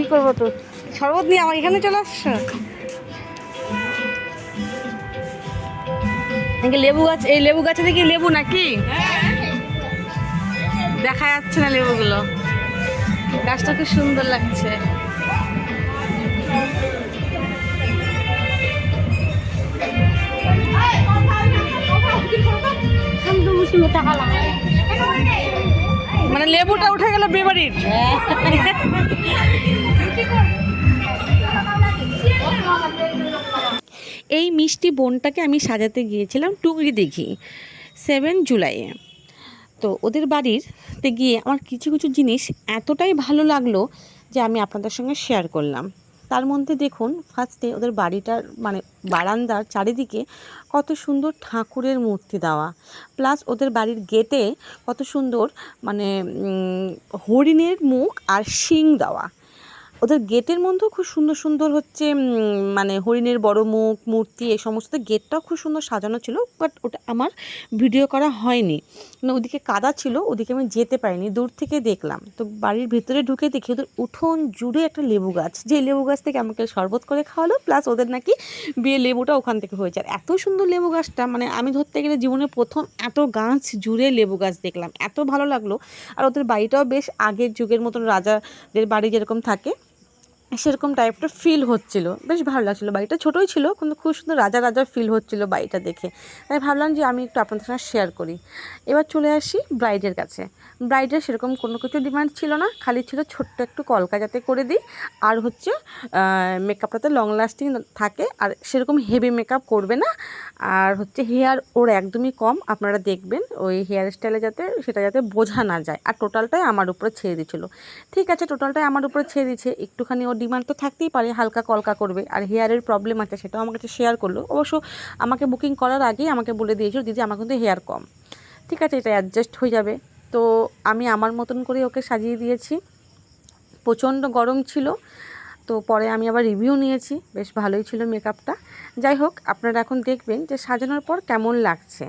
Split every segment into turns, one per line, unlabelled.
ই করবো তো শরবত নিয়ে আমার এখানে চলে আসছো। লেবু গাছ, এই লেবু গাছে দেখি লেবু নাকি দেখা যাচ্ছে না লেবুগুলো। গাছটা খুব সুন্দর লাগছে। মানে লেবুটা উঠে গেল বিয়ে বাড়ির। এই মিষ্টি বোনটাকে আমি সাজাতে গিয়েছিলাম টুকরি দিঘি 7 জুলাইয়ে। তো ওদের বাড়িতে গিয়ে আমার কিছু কিছু জিনিস এতটাই ভালো লাগলো যে আমি আপনাদের সঙ্গে শেয়ার করলাম। তার মধ্যে দেখুন, ফার্স্টে ওদের বাড়িটার মানে বারান্দার চারিদিকে কত সুন্দর ঠাকুরের মূর্তি দেওয়া, প্লাস ওদের বাড়ির গেটে কত সুন্দর মানে হরিণের মুখ আর শিং দেওয়া। ওদের গেটের মধ্যেও খুব সুন্দর সুন্দর হচ্ছে মানে হরিণের বড় মুখ মূর্তি, এই সমস্ত গেটটাও খুব সুন্দর সাজানো ছিল। বাট ওটা আমার ভিডিও করা হয়নি, মানে ওদিকে কাদা ছিল, ওদিকে আমি যেতে পারিনি, দূর থেকে দেখলাম। তো বাড়ির ভিতরে ঢুকে দেখি ওদের উঠোন জুড়ে একটা লেবু গাছ, যে লেবু গাছ থেকে আমাকে শরবত করে খাওয়ালো, প্লাস ওদের নাকি বিয়ে লেবুটা ওখান থেকে হয়েছে। আর এত সুন্দর লেবু গাছটা, মানে আমি ধরতে গেলে জীবনে প্রথম এত গাছ জুড়ে লেবু গাছ দেখলাম, এত ভালো লাগলো। আর ওদের বাড়িটাও বেশ আগের যুগের মতন, রাজাদের বাড়ি যেরকম থাকে সেরকম টাইপটা ফিল হচ্ছিল, বেশ ভালো লাগছিলো। বাড়িটা ছোটোই ছিল কিন্তু খুব সুন্দর রাজা রাজা ফিল হচ্ছিলো বাড়িটা দেখে। তাই ভাবলাম যে আমি একটু আপনাদের সঙ্গে শেয়ার করি। এবার চলে আসি ব্রাইডের কাছে। ব্রাইডের সেরকম কোনো কিছু ডিমান্ড ছিল না, খালি ছিল ছোট্ট একটু কলকা যাতে করে দিই, আর হচ্ছে মেকআপটাতে লং লাস্টিং থাকে, আর সেরকম হেভি মেকআপ করবে না। আর হচ্ছে হেয়ার ওর একদমই কম, আপনারা দেখবেন ওই হেয়ার স্টাইলে যাতে সেটা যাতে বোঝা না যায়। আর টোটালটাই আমার উপরে ছেড়ে দিয়েছিলো। ঠিক আছে, টোটালটাই আমার উপরে ছেড়ে দিচ্ছে, একটুখানি ওর ডিমান্ড তো থাকতেই পারে, হালকা কলকা করবে। আর হেয়ারের প্রবলেম আছে সেটাও আমার কাছে শেয়ার করলো। অবশ্য আমাকে বুকিং করার আগেই আমাকে বলে দিয়েছিল, দিদি আমার কিন্তু হেয়ার কম, ঠিক আছে এটা অ্যাডজাস্ট হয়ে যাবে। তো আমি আমার মতন করে ওকে সাজিয়ে দিয়েছি। প্রচণ্ড গরম ছিল, তো পরে আমি আবার রিভিউ নিয়েছি, বেশ ভালোই ছিল মেকআপটা। যাই হোক, আপনারা এখন দেখবেন যে সাজানোর পর কেমন লাগছে।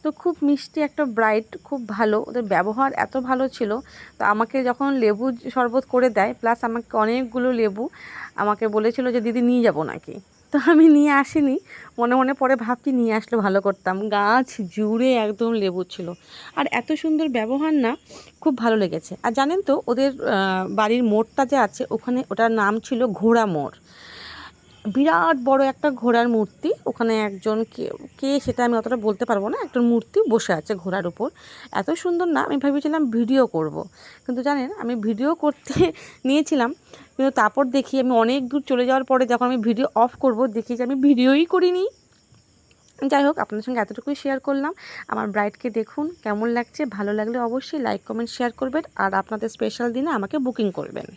তো খুব মিষ্টি একটা ব্রাইড, খুব ভালো, ওদের ব্যবহার এত ভালো ছিল। তো আমাকে যখন লেবু শরবত করে দেয়, প্লাস আমাকে অনেকগুলো লেবু আমাকে বলেছিল যে দিদি নিয়ে যাব নাকি, তো আমি নিয়ে আসিনি। মনে মনে পরে ভাবছি নিয়ে আসলে ভালো করতাম, গাছ জুড়ে একদম লেবু ছিল। আর এত সুন্দর ব্যবহার না, খুব ভালো লেগেছে। আর জানেন তো ওদের বাড়ির মোড়টা যে আছে ওখানে, ওটার নাম ছিল ঘোড়া মোড়। বিরাট বড় একটা ঘোড়ার মূর্তি, ওখানে একজন কে সেটা আমি অতটা বলতে পারবো না, একটা মূর্তি বসে আছে ঘোড়ার উপর। এত সুন্দর না, আমি ভেবেছিলাম ভিডিও করব, কিন্তু জানেন আমি ভিডিও করতে নিয়েছিলাম, কিন্তু তারপর দেখি আমি অনেক দূর চলে যাওয়ার পরে যখন আমি ভিডিও অফ করব দেখি যে আমি ভিডিওই করিনি। যাই হোক, আপনাদের সঙ্গে এতটুকুই শেয়ার করলাম। আমার ব্রাইডকে দেখুন কেমন লাগছে, ভালো লাগলে অবশ্যই লাইক কমেন্ট শেয়ার করবেন, আর আপনাদের স্পেশাল দিনে আমাকে বুকিং করবেন।